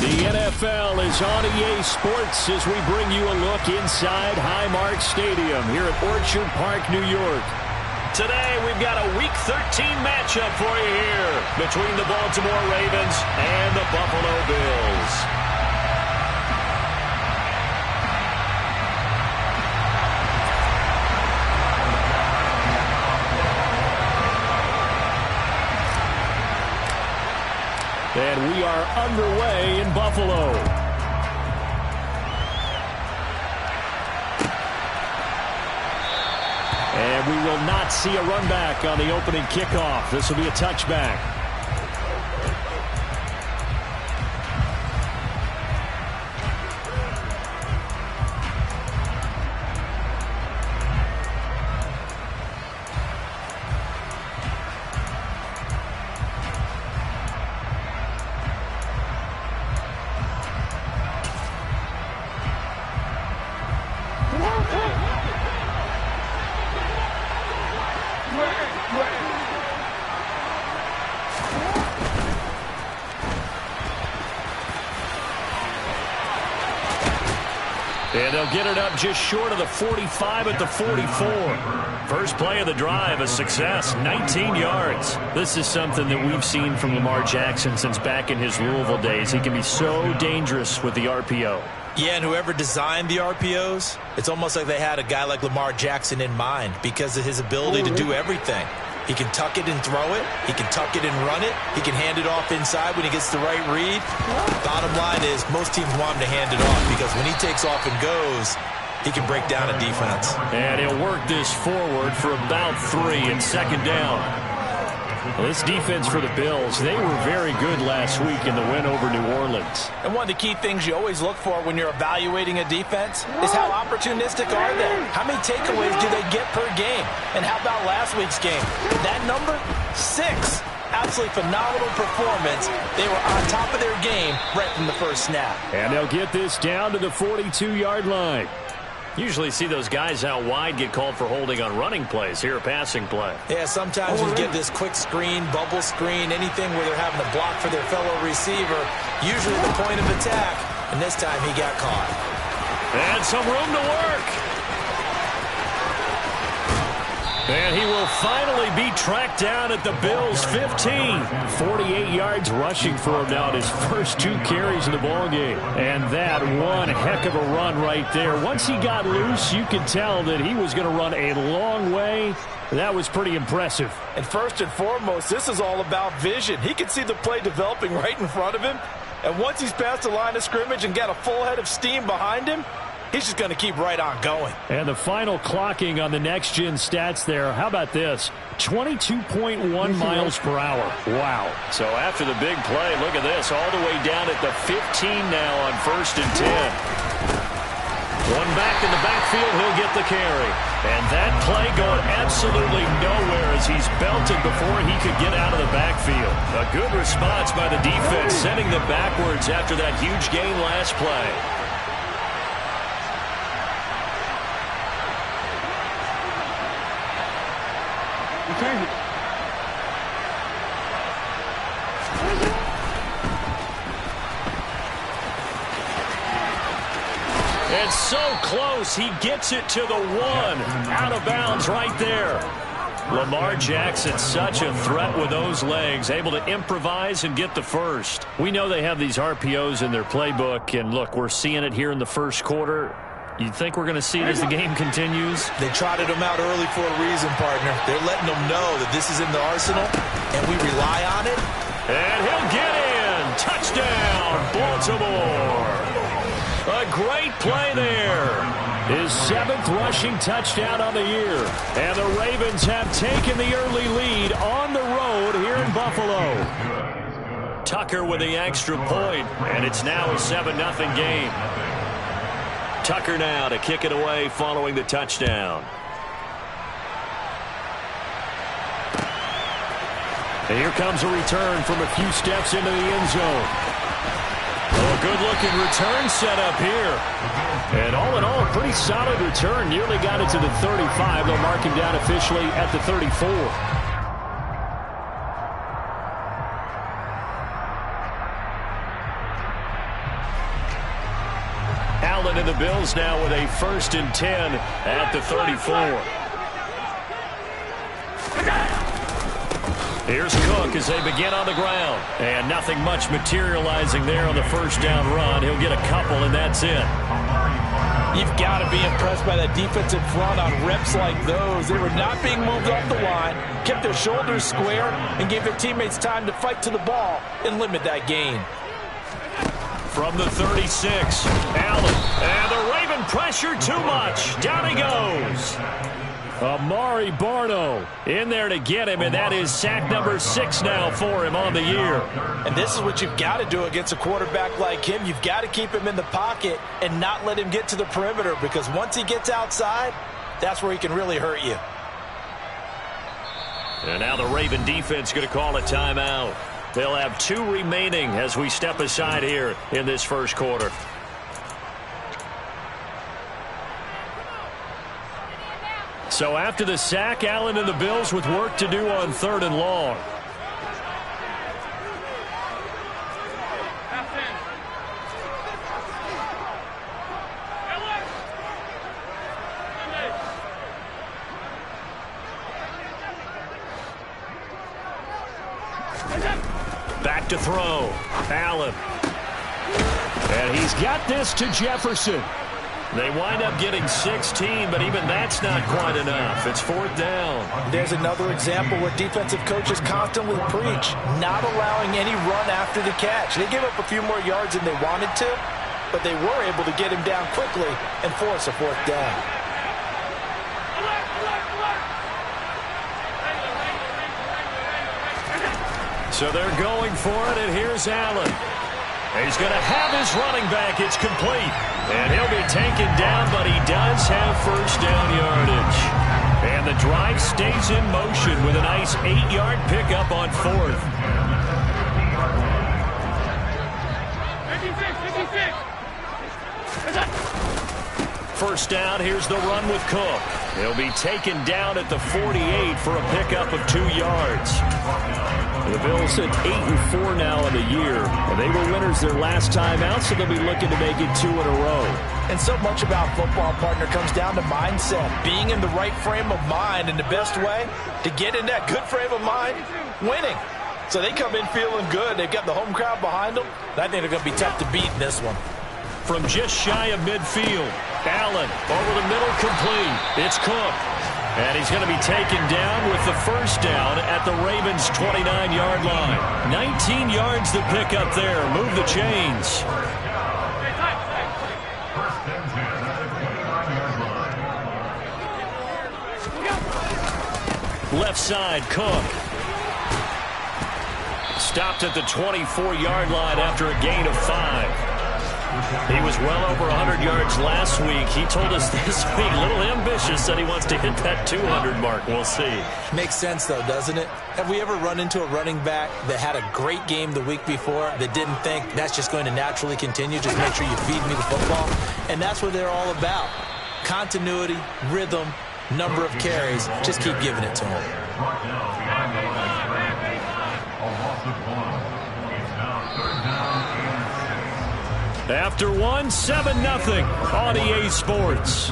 The NFL is on EA Sports as we bring you a look inside Highmark Stadium here at Orchard Park, New York. Today, we've got a Week 13 matchup for you here between the Baltimore Ravens and the Buffalo Bills. And we are underway in Buffalo. And we will not see a run back on the opening kickoff. This will be a touchback. And they'll get it up just short of the 45 at the 44. First play of the drive, a success, 19 yards. This is something that we've seen from Lamar Jackson since back in his Louisville days. He can be so dangerous with the RPO. Yeah, and whoever designed the RPOs, it's almost like they had a guy like Lamar Jackson in mind because of his ability to do everything. He can tuck it and throw it. He can tuck it and run it. He can hand it off inside when he gets the right read. Bottom line is most teams want him to hand it off because when he takes off and goes, he can break down a defense. And he'll work this forward for about 3 and second down. Well, this defense for the Bills, they were very good last week in the win over New Orleans. And one of the key things you always look for when you're evaluating a defense is how opportunistic are they? How many takeaways do they get per game? And how about last week's game? That number? 6. Absolutely phenomenal performance. They were on top of their game right from the first snap. And they'll get this down to the 42-yard line. Usually see those guys out wide get called for holding on running plays. Here, a passing play. Yeah, sometimes you get this quick screen, bubble screen, anything where they're having to block for their fellow receiver, usually the point of attack, and this time he got caught. And some room to work. And he will finally be tracked down at the Bills' 15. 48 yards rushing for him now in his first 2 carries in the ballgame. And that one heck of a run right there. Once he got loose, you could tell that he was going to run a long way. That was pretty impressive. And first and foremost, this is all about vision. He can see the play developing right in front of him. And once he's past the line of scrimmage and got a full head of steam behind him, he's just going to keep right on going. And the final clocking on the next-gen stats there, how about this? 22.1 miles per hour. Wow. So after the big play, look at this, all the way down at the 15 now on 1st and 10. One back in the backfield, he'll get the carry. And that play going absolutely nowhere as he's belted before he could get out of the backfield. A good response by the defense, sending them backwards after that huge gain last play. And so close, he gets it to the 1. Out of bounds right there. Lamar Jackson, such a threat with those legs, able to improvise and get the first. We know they have these RPOs in their playbook, and look, we're seeing it here in the first quarter. You think we're going to see it as the game continues? They trotted him out early for a reason, partner. They're letting them know that this is in the arsenal, and we rely on it. And he'll get in. Touchdown, Baltimore. A great play there. His 7th rushing touchdown on the year. And the Ravens have taken the early lead on the road here in Buffalo. Tucker with the extra point, and it's now a 7-0 game. Tucker now to kick it away following the touchdown. And here comes a return from a few steps into the end zone. Oh, good-looking return set up here. And all in all, pretty solid return. Nearly got it to the 35. They'll mark him down officially at the 34. and the Bills now with a 1st and 10 at the 34. Here's Cook as they begin on the ground. And nothing much materializing there on the first down run. He'll get a couple, and that's it. You've got to be impressed by that defensive front on reps like those. They were not being moved off the line, kept their shoulders square, and gave their teammates time to fight to the ball and limit that gain. From the 36, Allen. And the Raven pressure too much. Down he goes. Amari Barno in there to get him, and that is sack number 6 now for him on the year. And this is what you've got to do against a quarterback like him. You've got to keep him in the pocket and not let him get to the perimeter, because once he gets outside, that's where he can really hurt you. And now the Raven defense going to call a timeout. They'll have 2 remaining as we step aside here in this first quarter. So after the sack, Allen and the Bills with work to do on 3rd and long. Back to throw. Allen. And he's got this to Jefferson. They wind up getting 16, but even that's not quite enough. It's 4th down. There's another example where defensive coaches constantly preach, not allowing any run after the catch. They gave up a few more yards than they wanted to, but they were able to get him down quickly and force a 4th down. So they're going for it, and here's Allen. He's going to have his running back. It's complete. And he'll be taken down, but he does have 1st down yardage. And the drive stays in motion with a nice 8-yard pickup on 4th. 1st down, here's the run with Cook. He'll be taken down at the 48 for a pickup of 2 yards. The Bills at 8-4 now in the year. And they were winners their last time out, so they'll be looking to make it 2 in a row. And so much about football, partner, comes down to mindset. Being in the right frame of mind, and the best way to get in that good frame of mind, winning. So they come in feeling good. They've got the home crowd behind them. I think they're going to be tough to beat in this one. From just shy of midfield, Allen over the middle, complete. It's Cook. And he's going to be taken down with the 1st down at the Ravens' 29-yard line. 19 yards to pick up there. Move the chains. Left side, Cook. Stopped at the 24-yard line after a gain of 5. He was well over 100 yards last week. He told us this week, a little ambitious, that he wants to hit that 200 mark. We'll see. Makes sense, though, doesn't it? Have we ever run into a running back that had a great game the week before that didn't think that's just going to naturally continue? Just make sure you feed me the football. And that's what they're all about. Continuity, rhythm, number of carries. Just keep giving it to him. After 7-0 on EA Sports.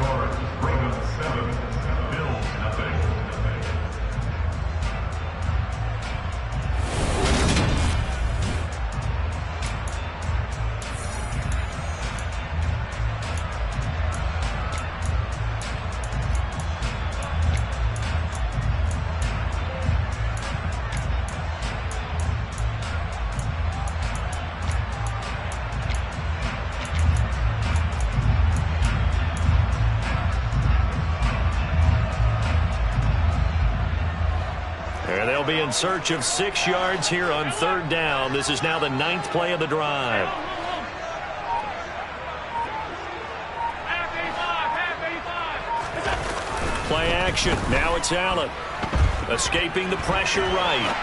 They'll be in search of 6 yards here on 3rd down. This is now the 9th play of the drive. Play action. Now it's Allen. Escaping the pressure right.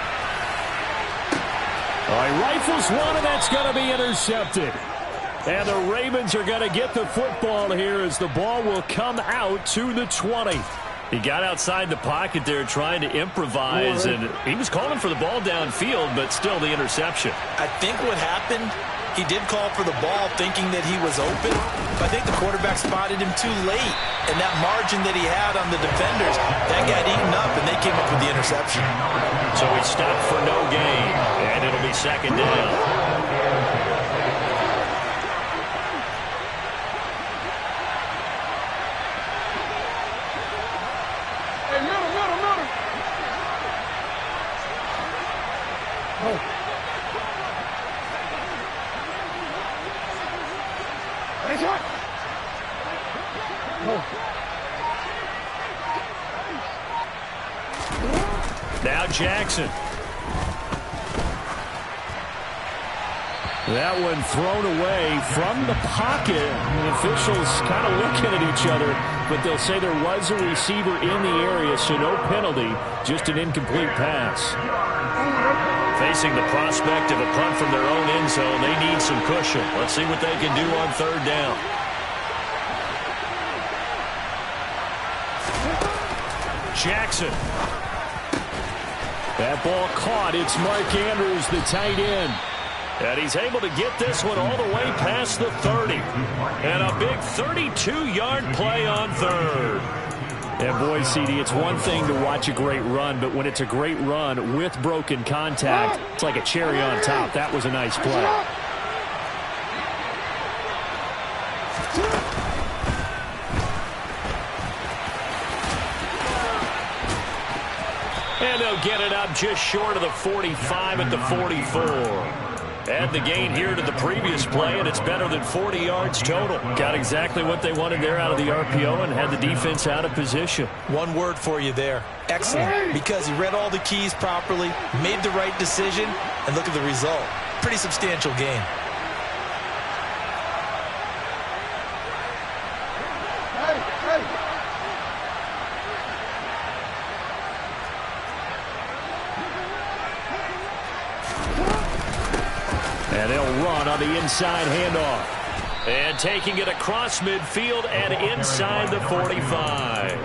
He rifles one, and that's going to be intercepted. And the Ravens are going to get the football here as the ball will come out to the 20. He got outside the pocket there trying to improvise, and he was calling for the ball downfield, but still the interception. I think what happened He did call for the ball thinking that he was open, but I think the quarterback spotted him too late. And that margin that he had on the defenders, that got eaten up, and they came up with the interception. So he stopped for no gain, and it'll be second down. Now Jackson. That one thrown away from the pocket. The officials kind of looking at each other, but they'll say there was a receiver in the area, so no penalty, just an incomplete pass. Facing the prospect of a punt from their own end zone, they need some cushion. Let's see what they can do on third down. Jackson. That ball caught. It's Mark Andrews, the tight end. And he's able to get this one all the way past the 30. And a big 32-yard play on third. And boy, CD, it's one thing to watch a great run, but when it's a great run with broken contact, it's like a cherry on top. That was a nice play. And they'll get it up just short of the 45 at the 44. Add the gain here to the previous play, and it's better than 40 yards total. Got exactly what they wanted there out of the RPO and had the defense out of position. One word for you there. Excellent. Because he read all the keys properly, made the right decision, and look at the result. Pretty substantial gain. And they'll run on the inside handoff. And taking it across midfield and inside the 45.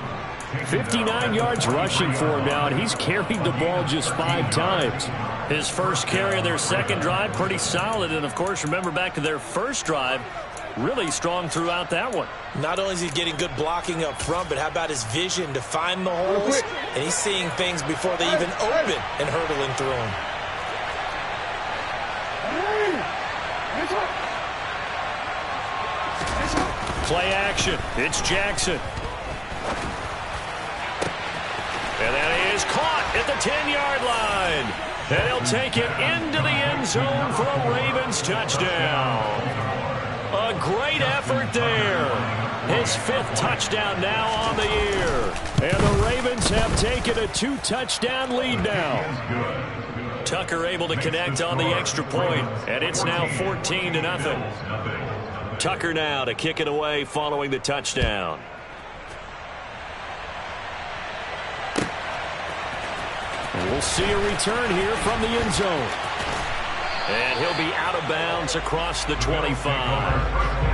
59 yards rushing for him now, and he's carried the ball just 5 times. His first carry of their second drive, pretty solid. And, of course, remember back to their first drive, really strong throughout that one. Not only is he getting good blocking up front, but how about his vision to find the holes? And he's seeing things before they even open and hurtling through them. Play action. It's Jackson. And that is caught at the 10-yard line. And he'll take it into the end zone for a Ravens touchdown. A great effort there. His 5th touchdown now on the year. And the Ravens have taken a 2-touchdown lead now. Tucker able to connect on the extra point, and it's now 14-0. Tucker now to kick it away following the touchdown. And we'll see a return here from the end zone. And he'll be out of bounds across the 25.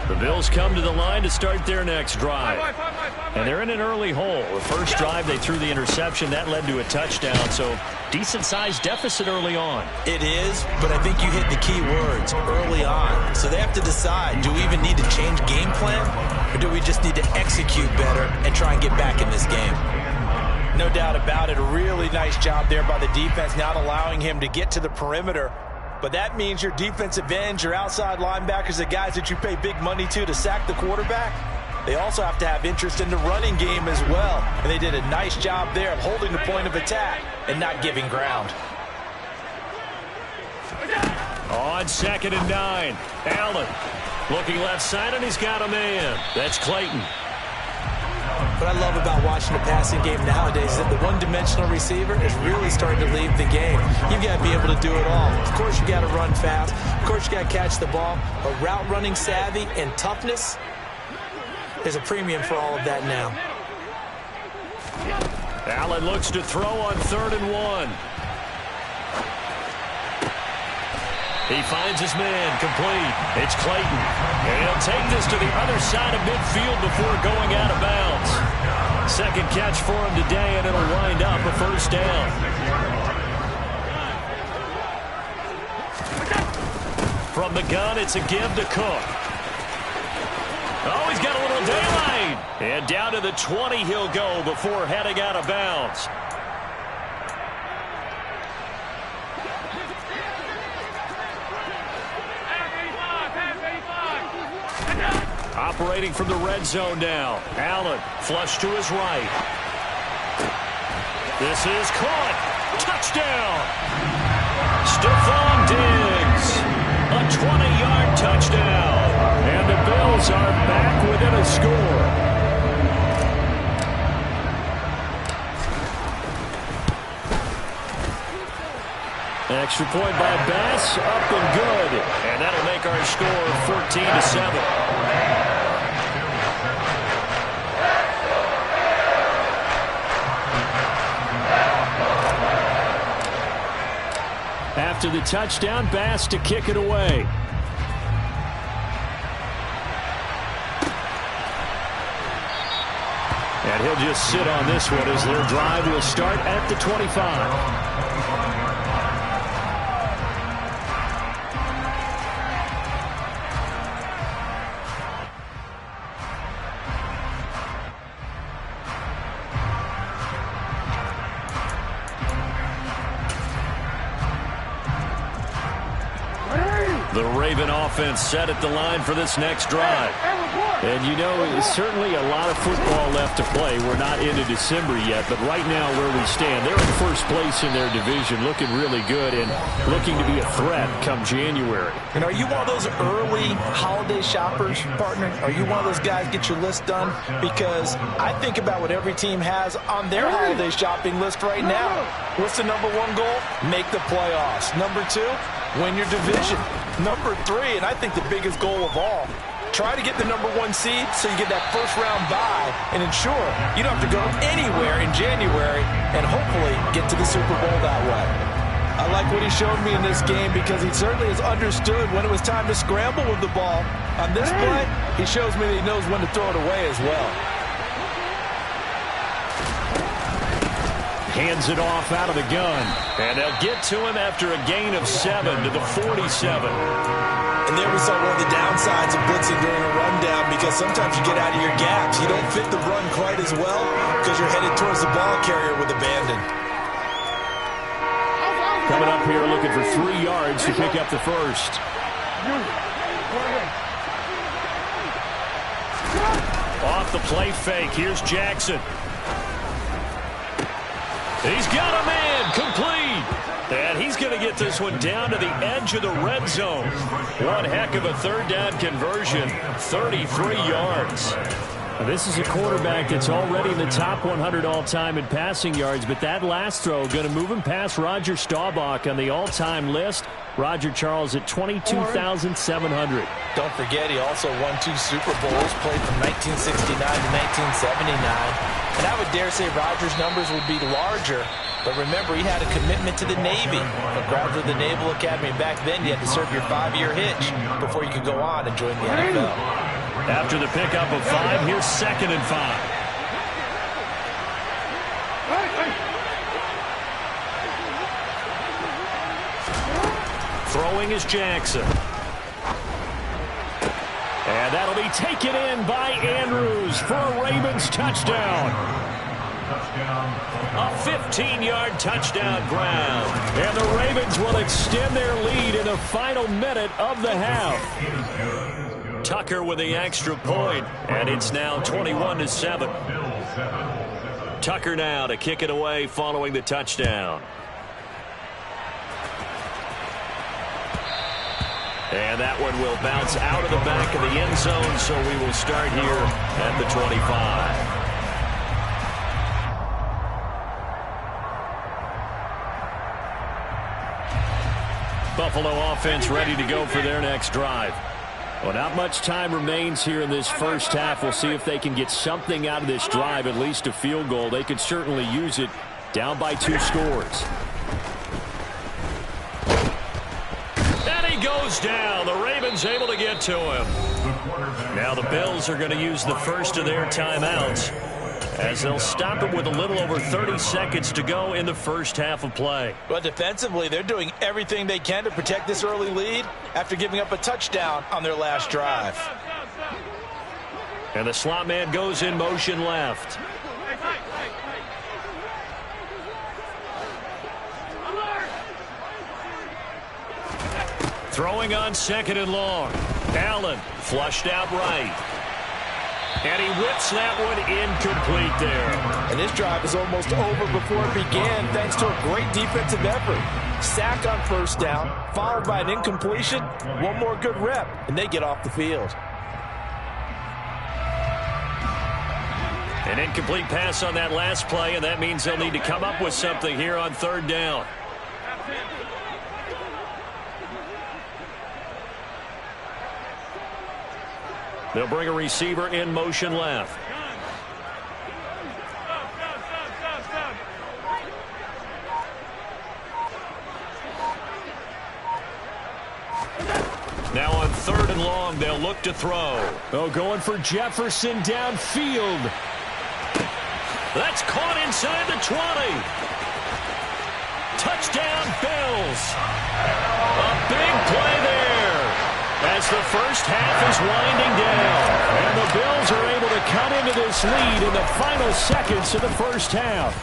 The Bills come to the line to start their next drive. And they're in an early hole. The first drive, they threw the interception. That led to a touchdown. So decent-sized deficit early on. It is, but I think you hit the key words early on. So they have to decide, do we even need to change game plan? Or do we just need to execute better and try and get back in this game? No doubt about it. A really nice job there by the defense, not allowing him to get to the perimeter. But that means your defensive ends, your outside linebackers, the guys that you pay big money to sack the quarterback, they also have to have interest in the running game as well. And they did a nice job there of holding the point of attack and not giving ground. On 2nd and 9, Allen looking left side, and he's got a man. That's Clayton. What I love about watching the passing game nowadays is that the one-dimensional receiver is really starting to leave the game. You've got to be able to do it all. Of course, you got to run fast. Of course, you got to catch the ball. But route running savvy and toughness, there's a premium for all of that now. Allen looks to throw on 3rd and 1. He finds his man, complete. It's Clayton. And he'll take this to the other side of midfield before going out of bounds. Second catch for him today, and it'll wind up a first down. From the gun, it's a give to Cook. Oh, he's got a little daylight. And down to the 20 he'll go before heading out of bounds. Operating from the red zone now. Allen, flush to his right. This is caught. Touchdown. Stephon Diggs. A 20-yard touchdown. And the Bills are back within a score. Extra point by Bass, up and good. And that'll make our score 14-7. After the touchdown, Bass to kick it away. And he'll just sit on this one as their drive will start at the 25. The Raven offense set at the line for this next drive. And, you know, certainly a lot of football left to play. We're not into December yet, but right now where we stand, they're in first place in their division, looking really good and looking to be a threat come January. And are you one of those early holiday shoppers, partner? Are you one of those guys get your list done? Because I think about what every team has on their holiday shopping list right now. What's the number one goal? Make the playoffs. Number two, win your division. Number three, and I think the biggest goal of all, try to get the number one seed so you get that first round bye and ensure you don't have to go anywhere in January and hopefully get to the Super Bowl that way. I like what he showed me in this game because he certainly has understood when it was time to scramble with the ball. On this play, he shows me that he knows when to throw it away as well. Hands it off out of the gun. And they'll get to him after a gain of 7 to the 47. And there we saw one of the downsides of blitzing during a rundown because sometimes you get out of your gaps. You don't fit the run quite as well because you're headed towards the ball carrier with abandon. Coming up here looking for 3 yards to pick up the first. Off the play fake. Here's Jackson. He's got a man complete. And he's going to get this one down to the edge of the red zone. One heck of a third down conversion. 33 yards. This is a quarterback that's already in the top 100 all-time in passing yards, but that last throw going to move him past Roger Staubach on the all-time list. Roger Charles at 22,700. Don't forget, he also won 2 Super Bowls, played from 1969 to 1979. And I would dare say Roger's numbers would be larger, but remember, he had a commitment to the Navy. A graduate of the Naval Academy, and back then you had to serve your 5-year hitch before you could go on and join the NFL. After the pickup of 5, here's 2nd and 5. Throwing is Jackson. And that'll be taken in by Andrews for a Ravens touchdown. A 15-yard touchdown ground. And the Ravens will extend their lead in the final minute of the half. Tucker with the extra point, and it's now 21-7. Tucker now to kick it away following the touchdown. And that one will bounce out of the back of the end zone, so we will start here at the 25. Buffalo offense ready to go for their next drive. Well, not much time remains here in this first half. We'll see if they can get something out of this drive, at least a field goal. They could certainly use it, down by 2 scores. And he he goes down. The Ravens able to get to him. Now the Bills are going to use the first of their timeouts as they'll stop it with a little over 30 seconds to go in the first half of play. But defensively, they're doing everything they can to protect this early lead after giving up a touchdown on their last drive. And the slot man goes in motion left. Throwing on 2nd and long. Allen flushed out right. And he whips that one incomplete there. And this drive is almost over before it began thanks to a great defensive effort. Sack on first down, followed by an incompletion. One more good rep, and they get off the field. An incomplete pass on that last play, and that means they'll need to come up with something here on 3rd down. They'll bring a receiver in motion left. Now on 3rd and long, they'll look to throw. Oh, going for Jefferson downfield. That's caught inside the 20. Touchdown, Bills. A big play there as the first half is winding down. And the Bills are able to cut into this lead in the final seconds of the first half.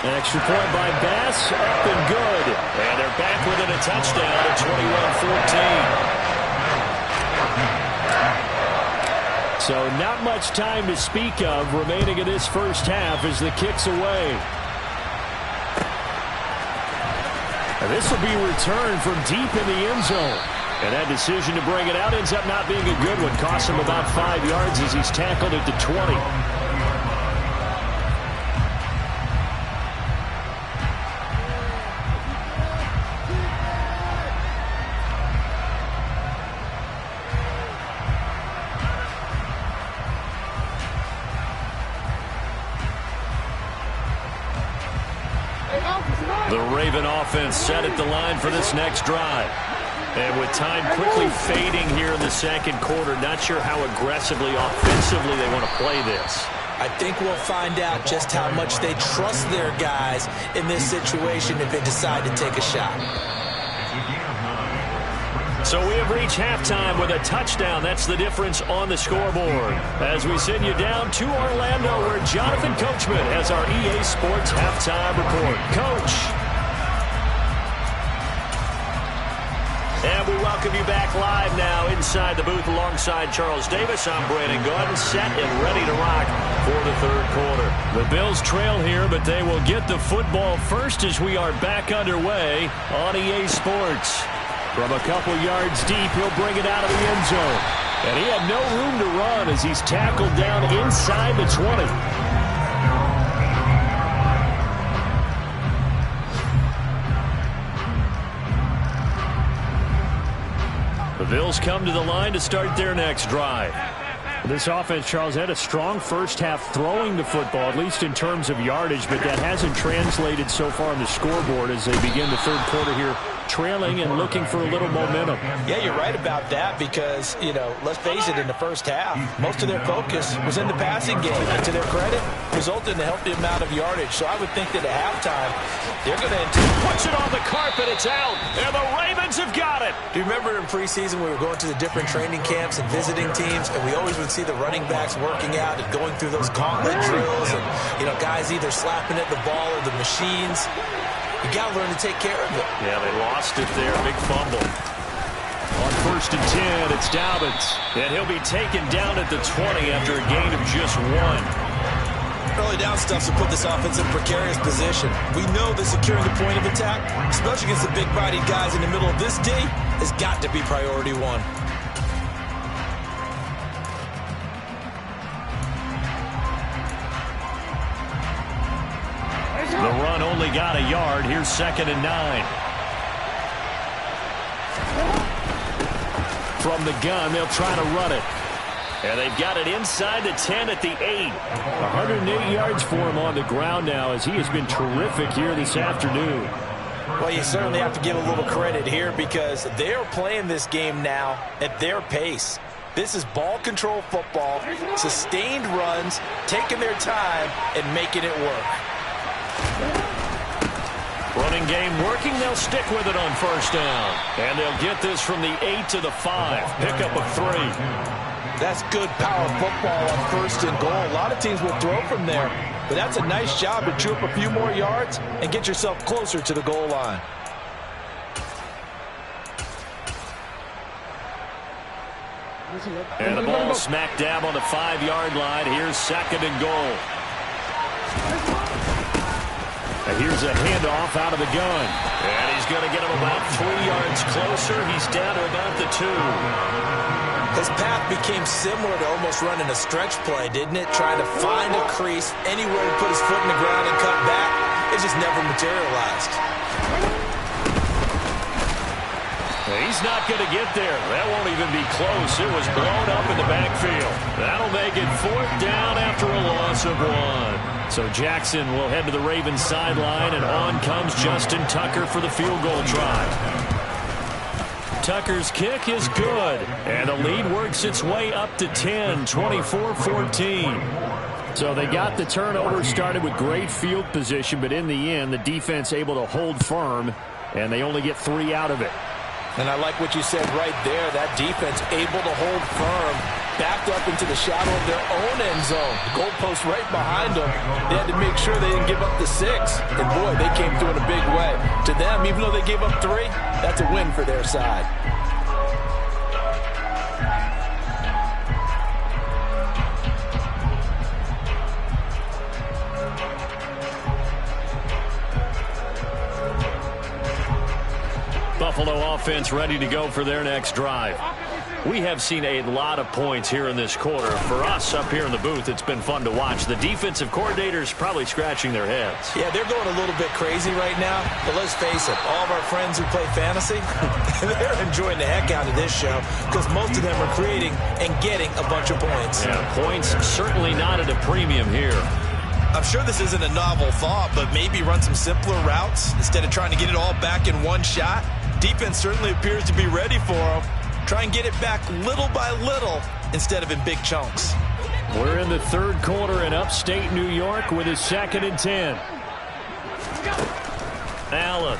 An extra point by Bass, up and good. And they're back within a touchdown at 21-14. So not much time to speak of remaining in this first half as the kick's away. And this will be returned from deep in the end zone. And that decision to bring it out ends up not being a good one. Costs him about 5 yards as he's tackled at the 20. The Raven offense set at the line for this next drive. And with time quickly fading here in the second quarter, not sure how aggressively, offensively they want to play this. I think we'll find out just how much they trust their guys in this situation if they decide to take a shot. So we have reached halftime with a touchdown. That's the difference on the scoreboard. As we send you down to Orlando, where Jonathan Coachman has our EA Sports halftime report. Coach. And we welcome you back live now inside the booth alongside Charles Davis. I'm Brandon Gordon, set and ready to rock for the third quarter. The Bills trail here, but they will get the football first as we are back underway on EA Sports. From a couple yards deep, he'll bring it out of the end zone. And he had no room to run as he's tackled down inside the 20. The Bills come to the line to start their next drive. This offense, Charles, had a strong first half throwing the football, at least in terms of yardage, but that hasn't translated so far on the scoreboard as they begin the third quarter here, trailing and looking for a little momentum. Yeah, you're right about that because, you know, let's face it, in the first half, most of their focus was in the passing game. And to their credit, resulted in a healthy amount of yardage. So I would think that at halftime, they're going to puts it on the carpet, it's out, and the Ravens have got it. Do you remember in preseason we were going to the different training camps and visiting teams, and we always would see the running backs working out and going through those gauntlet drills and, you know, guys either slapping at the ball or the machines. You got to learn to take care of it. Yeah, they lost it there. Big fumble. On 1st and 10, it's Dobbins. And he'll be taken down at the 20 after a gain of just 1. Early down stuff to put this offense in a precarious position. We know that securing the point of attack, especially against the big-bodied guys in the middle of this D, has got to be priority one. The run only got a yard. Here's 2nd and 9. From the gun, they'll try to run it. And they've got it inside the 10 at the 8. 108 yards for him on the ground now as he has been terrific here this afternoon. Well, you certainly have to give a little credit here because they're playing this game now at their pace. This is ball control football, sustained runs, taking their time, and making it work. Running game working. They'll stick with it on first down. And they'll get this from the 8 to the 5. Pickup of 3. That's good power football on first and goal. A lot of teams will throw from there, but that's a nice job to chew up a few more yards and get yourself closer to the goal line. And the ball smack dab on the 5-yard line. Here's second and goal. And here's a handoff out of the gun. And he's going to get him about 3 yards closer. He's down to about the 2. His path became similar to almost running a stretch play, didn't it? Trying to find a crease, anywhere to put his foot in the ground and cut back. It just never materialized. He's not going to get there. That won't even be close. It was blown up in the backfield. That'll make it 4th down after a loss of 1. So Jackson will head to the Ravens sideline, and on comes Justin Tucker for the field goal try. Tucker's kick is good, and the lead works its way up to 10, 24-14. So they got the turnover started with great field position, but in the end, the defense able to hold firm, and they only get 3 out of it. And I like what you said right there. That defense able to hold firm, backed up into the shadow of their own end zone. The goalpost right behind them. They had to make sure they didn't give up the 6. And, boy, they came through in a big way. To them, even though they gave up 3, that's a win for their side. Buffalo offense ready to go for their next drive. We have seen a lot of points here in this quarter. For us up here in the booth, it's been fun to watch. The defensive coordinators probably scratching their heads. Yeah, they're going a little bit crazy right now. But let's face it, all of our friends who play fantasy, they're enjoying the heck out of this show because most of them are creating and getting a bunch of points. Yeah, points certainly not at a premium here. I'm sure this isn't a novel thought, but maybe run some simpler routes instead of trying to get it all back in one shot. Defense certainly appears to be ready for them. Try and get it back little by little instead of in big chunks. We're in the 3rd quarter in upstate New York with his 2nd and 10. Allen.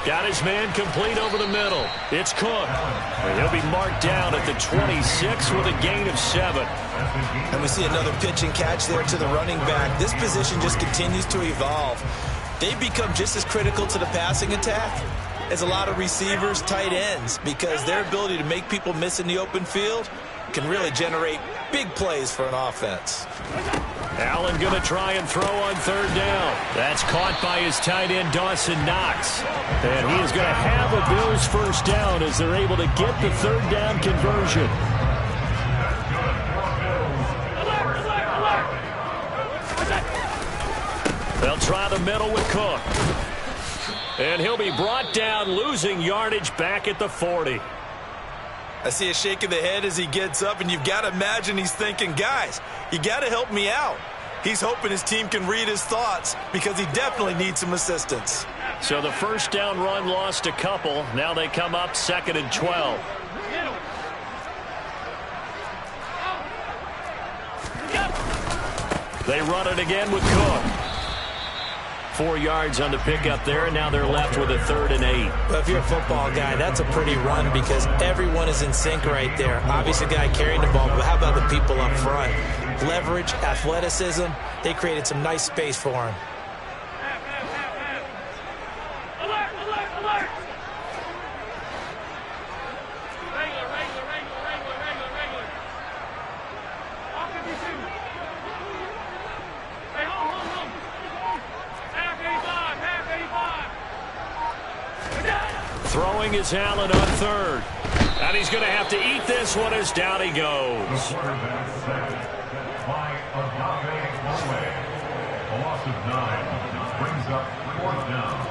Got his man complete over the middle. It's Cook. And he'll be marked down at the 26 with a gain of 7. And we see another pitch and catch there to the running back. This position just continues to evolve. They become just as critical to the passing attack as a lot of receivers, tight ends, because their ability to make people miss in the open field can really generate big plays for an offense. Allen going to try and throw on 3rd down. That's caught by his tight end, Dawson Knox. And he is going to have a Bills 1st down as they're able to get the 3rd down conversion. They'll try the middle with Cook. And he'll be brought down, losing yardage back at the 40. I see a shake of the head as he gets up, and you've got to imagine he's thinking, guys, you got to help me out. He's hoping his team can read his thoughts because he definitely needs some assistance. So the 1st down run lost a couple. Now they come up 2nd and 12. They run it again with Cook. 4 yards on the pickup there, and now they're left with a 3rd and 8. But if you're a football guy, that's a pretty run because everyone is in sync right there. Obviously, the guy carrying the ball, but how about the people up front? Leverage, athleticism, they created some nice space for him. Throwing is Allen on 3rd. And he's going to have to eat this one as down he goes. A loss of 9 brings up 4th down.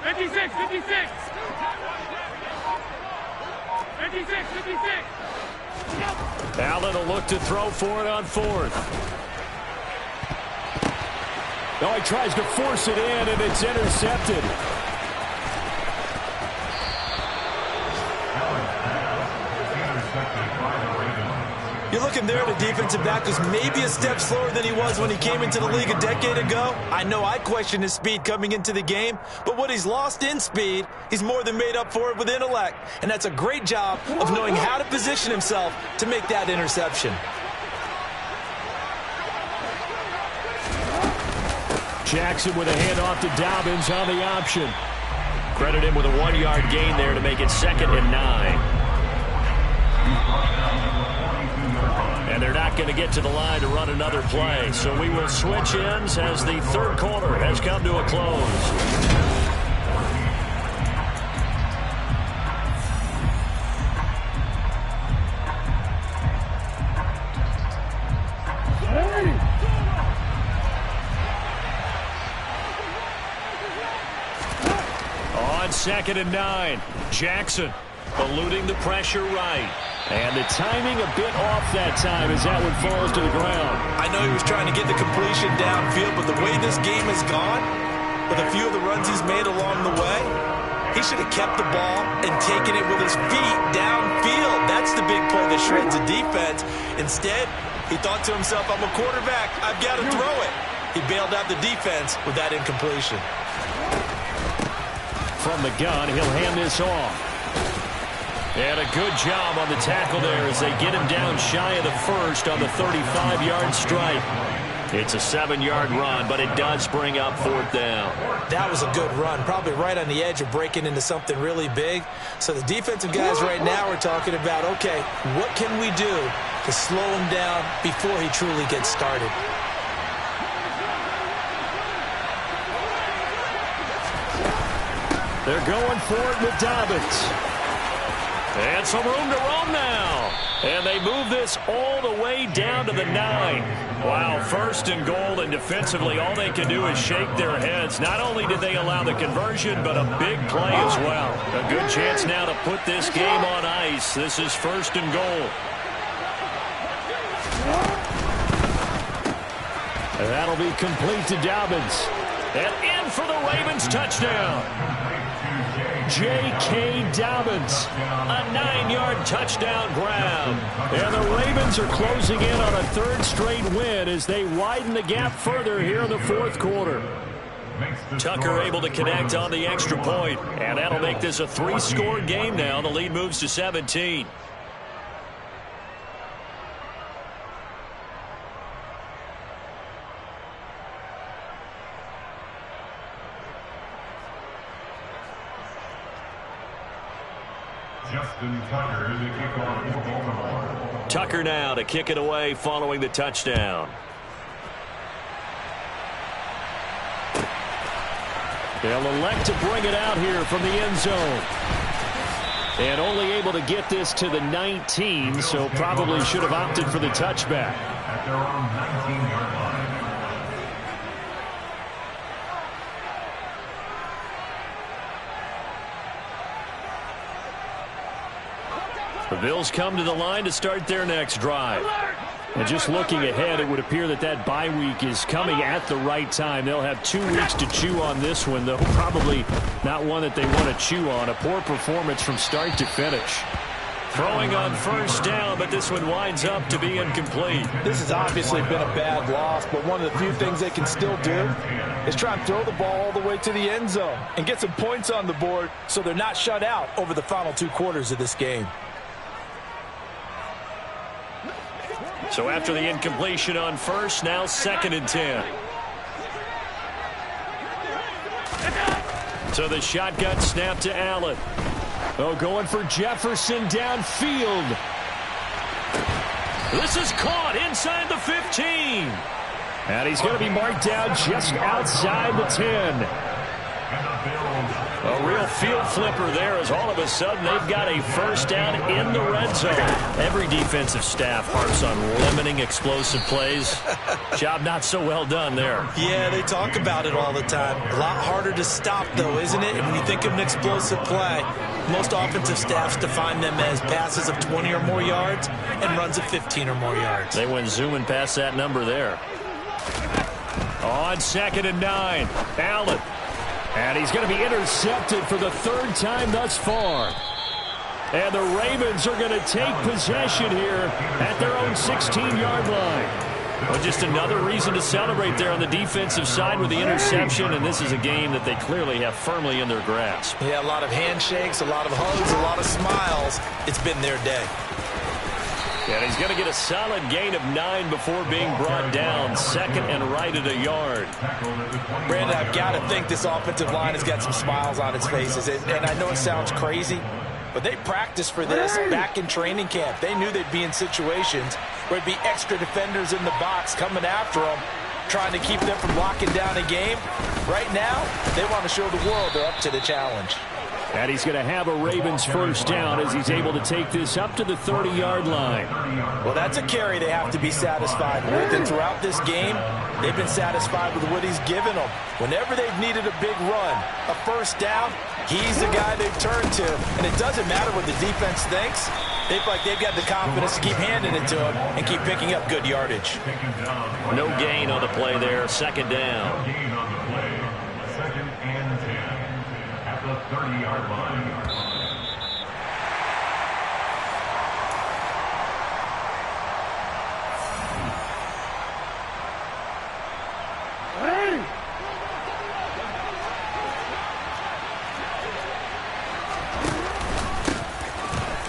Fifty-six. Allen will look to throw for it on fourth. Oh, he tries to force it in, and it's intercepted. You're looking there at a defensive back who's maybe a step slower than he was when he came into the league a decade ago. I know I questioned his speed coming into the game, but what he's lost in speed, he's more than made up for it with intellect. And that's a great job of knowing how to position himself to make that interception. Jackson with a handoff to Dobbins on the option. Credit him with a 1-yard gain there to make it 2nd and 9. And they're not going to get to the line to run another play. So we will switch ends as the third quarter has come to a close. On 2nd and 9, Jackson eluding the pressure right. And the timing a bit off that time as that one falls to the ground. I know he was trying to get the completion downfield, but the way this game has gone, with a few of the runs he's made along the way, he should have kept the ball and taken it with his feet downfield. That's the big play that shreds a defense. Instead, he thought to himself, I'm a quarterback, I've got to throw it. He bailed out the defense with that incompletion. From the gun, he'll hand this off. And a good job on the tackle there as they get him down shy of the first on the 35-yard strike. It's a 7-yard run, but it does bring up 4th down. That was a good run, probably right on the edge of breaking into something really big. So the defensive guys right now are talking about, okay, what can we do to slow him down before he truly gets started? They're going for it with Dobbins. And some room to roam now. And they move this all the way down to the 9. Wow, 1st and goal, and defensively all they can do is shake their heads. Not only did they allow the conversion, but a big play as well. A good chance now to put this game on ice. This is 1st and goal. And that'll be complete to Dobbins. And in for the Ravens touchdown. J.K. Dobbins, a 9-yard touchdown grab. And the Ravens are closing in on a 3rd straight win as they widen the gap further here in the 4th quarter. Tucker able to connect on the extra point, and that'll make this a 3-score game now. The lead moves to 17. Tucker now to kick it away following the touchdown. They'll elect to bring it out here from the end zone. And only able to get this to the 19, so probably should have opted for the touchback. At their own 19-yard line. The Bills come to the line to start their next drive. And just looking ahead, it would appear that that bye week is coming at the right time. They'll have 2 weeks to chew on this one, though probably not one that they want to chew on. A poor performance from start to finish. Throwing on 1st down, but this one winds up to be incomplete. This has obviously been a bad loss, but one of the few things they can still do is try and throw the ball all the way to the end zone and get some points on the board so they're not shut out over the final 2 quarters of this game. So after the incompletion on 1st, now 2nd and 10. So the shotgun snap to Allen. Oh, going for Jefferson downfield. This is caught inside the 15. And he's going to be marked down just outside the 10. A real field flipper there as all of a sudden they've got a 1st down in the red zone. Every defensive staff harps on limiting explosive plays. Job not so well done there. Yeah, they talk about it all the time. A lot harder to stop, though, isn't it? And when you think of an explosive play, Most offensive staffs define them as passes of 20 or more yards and runs of 15 or more yards. They went zooming past that number there. On 2nd and 9, Allen. And he's going to be intercepted for the 3rd time thus far. And the Ravens are going to take possession here at their own 16-yard line. Well, just another reason to celebrate there on the defensive side with the interception, and this is a game that they clearly have firmly in their grasp. Yeah, a lot of handshakes, a lot of hugs, a lot of smiles. It's been their day. And he's going to get a solid gain of 9 before being brought down. 2nd and right at a yard. Brandon, I've got to think this offensive line has got some smiles on its faces. And I know it sounds crazy, but they practiced for this back in training camp. They knew they'd be in situations where there'd be extra defenders in the box coming after them, trying to keep them from locking down a game. Right now, they want to show the world they're up to the challenge. And he's going to have a Ravens first down as he's able to take this up to the 30-yard line. Well, that's a carry they have to be satisfied with. And throughout this game, they've been satisfied with what he's given them. Whenever they've needed a big run, a first down, he's the guy they've turned to. And it doesn't matter what the defense thinks. They feel like they've got the confidence to keep handing it to him and keep picking up good yardage. No gain on the play there. 2nd down. Gain on the play. 2nd and 10 at the 30-yard line.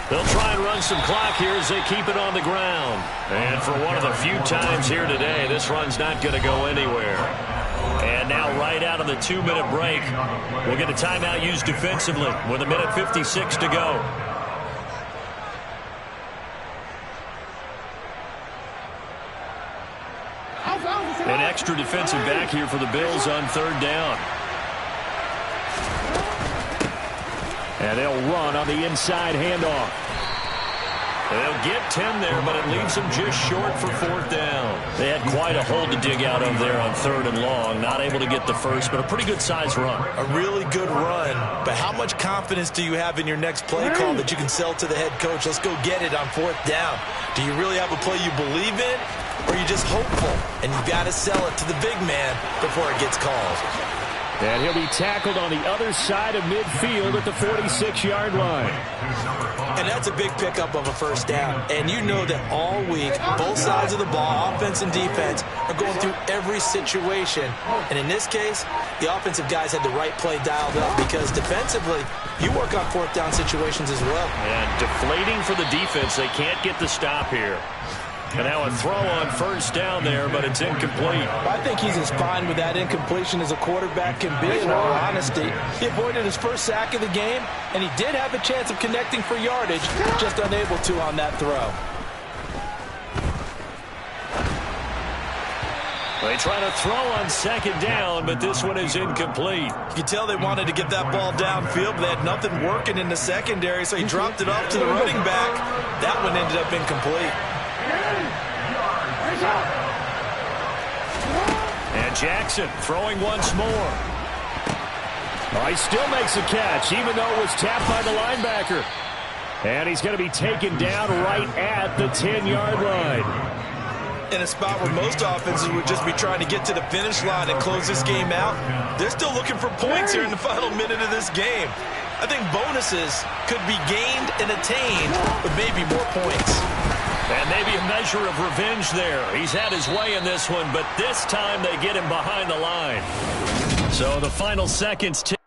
They'll try and run some clock here as they keep it on the ground. And for one of the few times here today, this run's not going to go anywhere. And now right out of the 2-minute break, we'll get a timeout used defensively with 1:56 to go. An extra defensive back here for the Bills on 3rd down. And they'll run on the inside handoff. They'll get 10 there, but it leaves them just short for 4th down. They had quite a hole to dig out of there on 3rd and long. Not able to get the first, but a pretty good size run. A really good run, but how much confidence do you have in your next play call that you can sell to the head coach? Let's go get it on 4th down. Do you really have a play you believe in, or are you just hopeful? And you've got to sell it to the big man before it gets called. And he'll be tackled on the other side of midfield at the 46-yard line. And that's a big pickup of a first down. And you know that all week, both sides of the ball, offense and defense, are going through every situation. And in this case, the offensive guys had the right play dialed up because defensively, you work on 4th down situations as well. And deflating for the defense. They can't get the stop here. And now a throw on 1st down there, but it's incomplete. I think he's as fine with that incompletion as a quarterback can be, in all honesty. He avoided his first sack of the game, and he did have a chance of connecting for yardage, just unable to on that throw. They try to throw on 2nd down, but this one is incomplete. You can tell they wanted to get that ball downfield, but they had nothing working in the secondary, so he dropped it off to the running back. That one ended up incomplete. And Jackson throwing once more. Oh, he still makes a catch, even though it was tapped by the linebacker. And he's going to be taken down right at the 10-yard line. In a spot where most offenses would just be trying to get to the finish line and close this game out, they're still looking for points here in the final minute of this game. I think bonuses could be gained and attained with maybe more points. And maybe a measure of revenge there. He's had his way in this one, but this time they get him behind the line. So the final seconds tick.